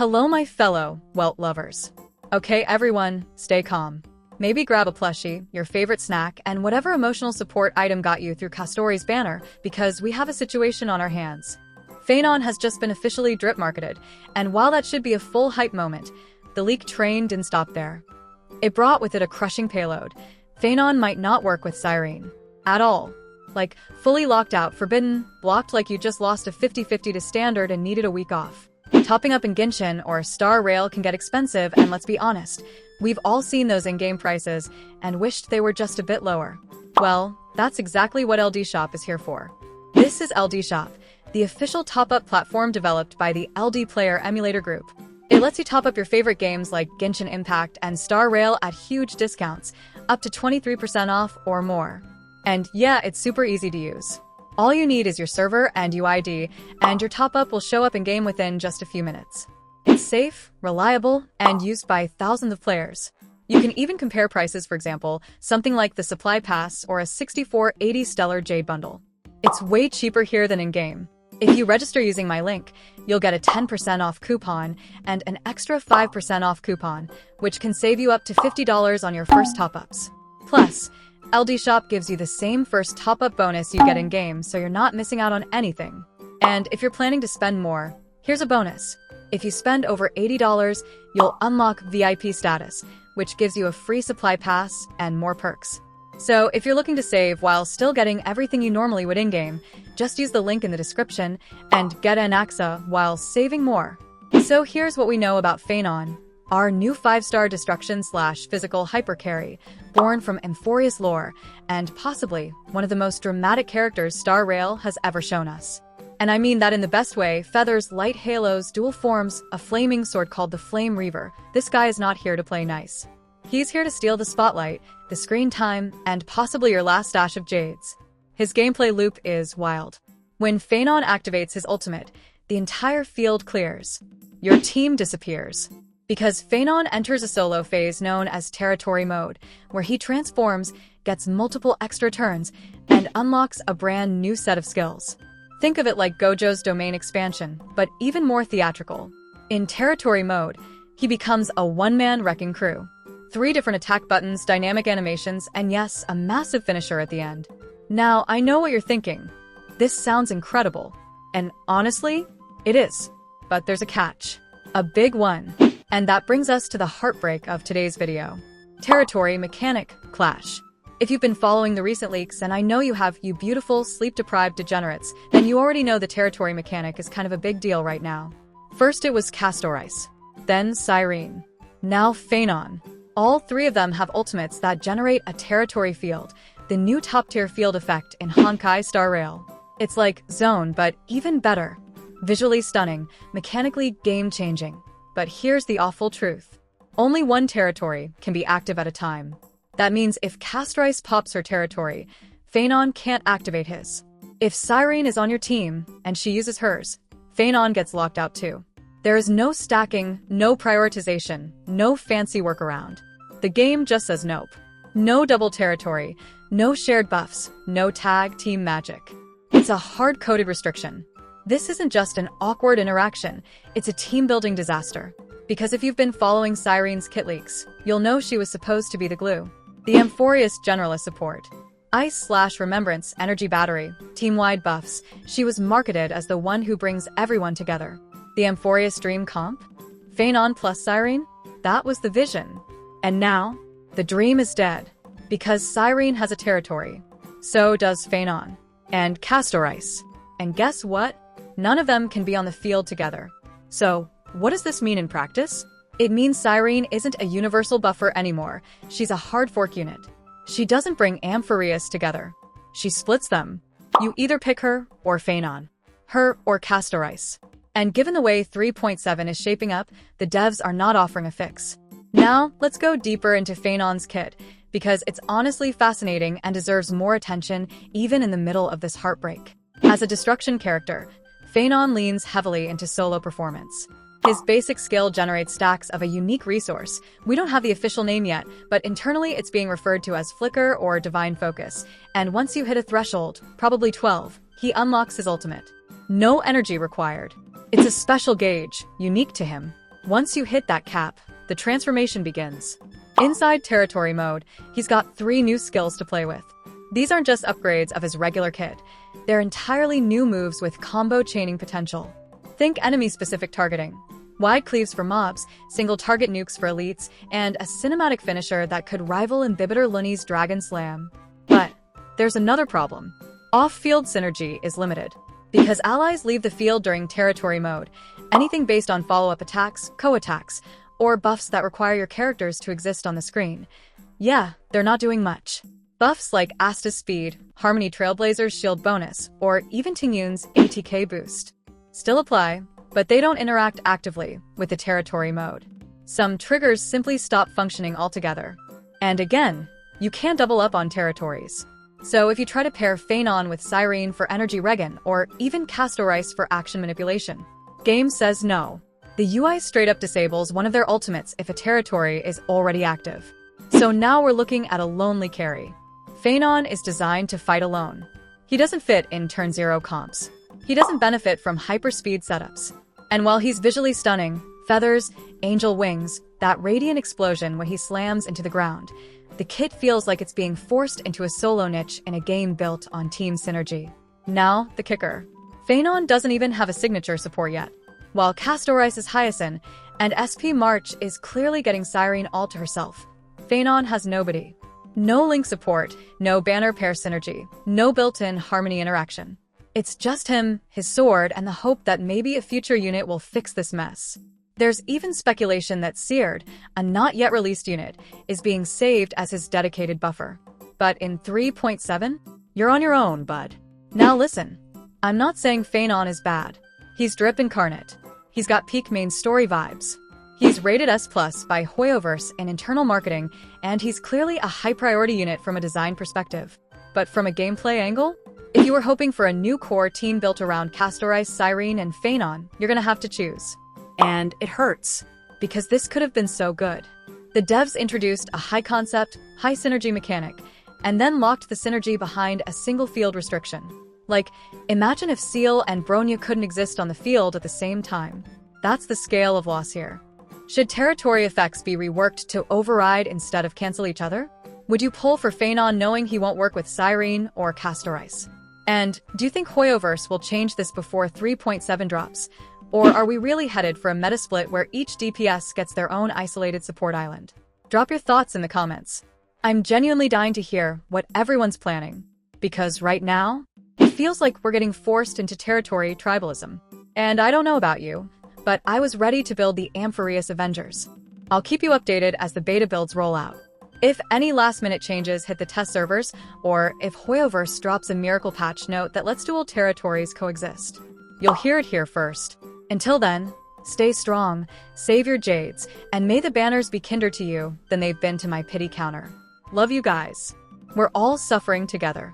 Hello my fellow Welt lovers. Okay everyone, stay calm. Maybe grab a plushie, your favorite snack, and whatever emotional support item got you through Castori's banner, because we have a situation on our hands. Phenon has just been officially drip marketed, and while that should be a full hype moment, the leak train didn't stop there. It brought with it a crushing payload. Phenon might not work with Cyrene. At all. Like, fully locked out, forbidden, blocked like you just lost a 50-50 to standard and needed a week off. Topping up in Genshin or Star Rail can get expensive, and let's be honest, we've all seen those in-game prices and wished they were just a bit lower. Well, that's exactly what LD Shop is here for. This is LD Shop, the official top-up platform developed by the LD Player Emulator Group. It lets you top up your favorite games like Genshin Impact and Star Rail at huge discounts, up to 23% off or more. And yeah, it's super easy to use. All you need is your server and UID, and your top-up will show up in-game within just a few minutes. It's safe, reliable, and used by thousands of players. You can even compare prices, for example, something like the Supply Pass or a 6480 Stellar Jade Bundle. It's way cheaper here than in-game. If you register using my link, you'll get a 10% off coupon and an extra 5% off coupon, which can save you up to $50 on your first top-ups. Plus, LD Shop gives you the same first top-up bonus you get in-game, so you're not missing out on anything. And if you're planning to spend more, here's a bonus. If you spend over $80, you'll unlock VIP status, which gives you a free supply pass and more perks. So if you're looking to save while still getting everything you normally would in-game, just use the link in the description and get an AXA while saving more. So here's what we know about Phenon, our new 5-star destruction/physical hypercarry, born from Amphorius lore, and possibly one of the most dramatic characters Star Rail has ever shown us. And I mean that in the best way: feathers, light halos, dual forms, a flaming sword called the Flame Reaver. This guy is not here to play nice. He's here to steal the spotlight, the screen time, and possibly your last stash of jades. His gameplay loop is wild. When Phenon activates his ultimate, the entire field clears. Your team disappears. Because Phenon enters a solo phase known as Territory Mode, where he transforms, gets multiple extra turns, and unlocks a brand new set of skills. Think of it like Gojo's domain expansion, but even more theatrical. In Territory Mode, he becomes a one-man wrecking crew. 3 different attack buttons, dynamic animations, and yes, a massive finisher at the end. Now, I know what you're thinking. This sounds incredible. And honestly, it is. But there's a catch. A big one. And that brings us to the heartbreak of today's video. Territory mechanic clash. If you've been following the recent leaks, and I know you have, you beautiful, sleep-deprived degenerates, then you already know the territory mechanic is kind of a big deal right now. First it was Castorice, then Cyrene, now Phenon. All 3 of them have ultimates that generate a territory field, the new top-tier field effect in Honkai Star Rail. It's like Zone, but even better. Visually stunning, mechanically game-changing. But here's the awful truth. Only one territory can be active at a time. That means if Castorice pops her territory, Phenon can't activate his. If Cyrene is on your team, and she uses hers, Phenon gets locked out too. There is no stacking, no prioritization, no fancy workaround. The game just says nope. No double territory, no shared buffs, no tag team magic. It's a hard-coded restriction. This isn't just an awkward interaction, it's a team-building disaster. Because if you've been following Cyrene's kit leaks, you'll know she was supposed to be the glue. The Amphorius Generalist support. Ice/Remembrance Energy Battery, team-wide buffs. She was marketed as the one who brings everyone together. The Amphorius Dream Comp? Phenon plus Cyrene? That was the vision. And now, the dream is dead. Because Cyrene has a territory. So does Phenon. And Castorice. And guess what? None of them can be on the field together. So, what does this mean in practice? It means Cyrene isn't a universal buffer anymore. She's a hard fork unit. She doesn't bring Amphorius together. She splits them. You either pick her or Phenon. Her or Castorice. And given the way 3.7 is shaping up, the devs are not offering a fix. Now, let's go deeper into Pheinon's kit, because it's honestly fascinating and deserves more attention even in the middle of this heartbreak. As a destruction character, Phenon leans heavily into solo performance. His basic skill generates stacks of a unique resource. We don't have the official name yet, but internally it's being referred to as Flicker or Divine Focus. And once you hit a threshold, probably 12, he unlocks his ultimate. No energy required. It's a special gauge, unique to him. Once you hit that cap, the transformation begins. Inside territory mode, he's got 3 new skills to play with. These aren't just upgrades of his regular kit. They're entirely new moves with combo chaining potential. Think enemy-specific targeting, wide cleaves for mobs, single target nukes for elites, and a cinematic finisher that could rival Inhibitor Lunny's Dragon Slam. But there's another problem. Off-field synergy is limited. Because allies leave the field during territory mode, anything based on follow-up attacks, co-attacks, or buffs that require your characters to exist on the screen. Yeah, they're not doing much. Buffs like Asta's Speed, Harmony Trailblazer's Shield Bonus, or even Tingyun's ATK Boost still apply, but they don't interact actively with the territory mode. Some triggers simply stop functioning altogether. And again, you can't double up on territories. So if you try to pair Phainon with Cyrene for energy regen, or even Castorice for action manipulation, game says no. The UI straight up disables one of their ultimates if a territory is already active. So now we're looking at a lonely carry. Phainon is designed to fight alone. He doesn't fit in turn 0 comps. He doesn't benefit from hyperspeed setups. And while he's visually stunning, feathers, angel wings, that radiant explosion when he slams into the ground, the kit feels like it's being forced into a solo niche in a game built on team synergy. Now, the kicker. Phainon doesn't even have a signature support yet. While Castorice's Hyacinth and SP March is clearly getting Cyrene all to herself, Phainon has nobody. No link support, no banner pair synergy, no built-in harmony interaction. It's just him, his sword, and the hope that maybe a future unit will fix this mess. There's even speculation that Seared, a not-yet-released unit, is being saved as his dedicated buffer. But in 3.7, you're on your own, bud. Now listen, I'm not saying Phainon is bad. He's drip incarnate. He's got peak main story vibes. He's rated S+ by Hoyoverse in internal marketing, and he's clearly a high-priority unit from a design perspective. But from a gameplay angle? If you were hoping for a new core team built around Castorice, Cyrene, and Phainon, you're gonna have to choose. And it hurts, because this could have been so good. The devs introduced a high-concept, high-synergy mechanic, and then locked the synergy behind a single field restriction. Like, imagine if Seal and Bronya couldn't exist on the field at the same time. That's the scale of loss here. Should territory effects be reworked to override instead of cancel each other? Would you pull for Phainon knowing he won't work with Cyrene or Castorice? And do you think Hoyoverse will change this before 3.7 drops? Or are we really headed for a meta split where each DPS gets their own isolated support island? Drop your thoughts in the comments. I'm genuinely dying to hear what everyone's planning. Because right now, it feels like we're getting forced into territory tribalism. And I don't know about you, but I was ready to build the Amphireus Avengers. I'll keep you updated as the beta builds roll out. If any last-minute changes hit the test servers, or if Hoyoverse drops a miracle patch note that lets dual territories coexist, you'll hear it here first. Until then, stay strong, save your jades, and may the banners be kinder to you than they've been to my pity counter. Love you guys. We're all suffering together.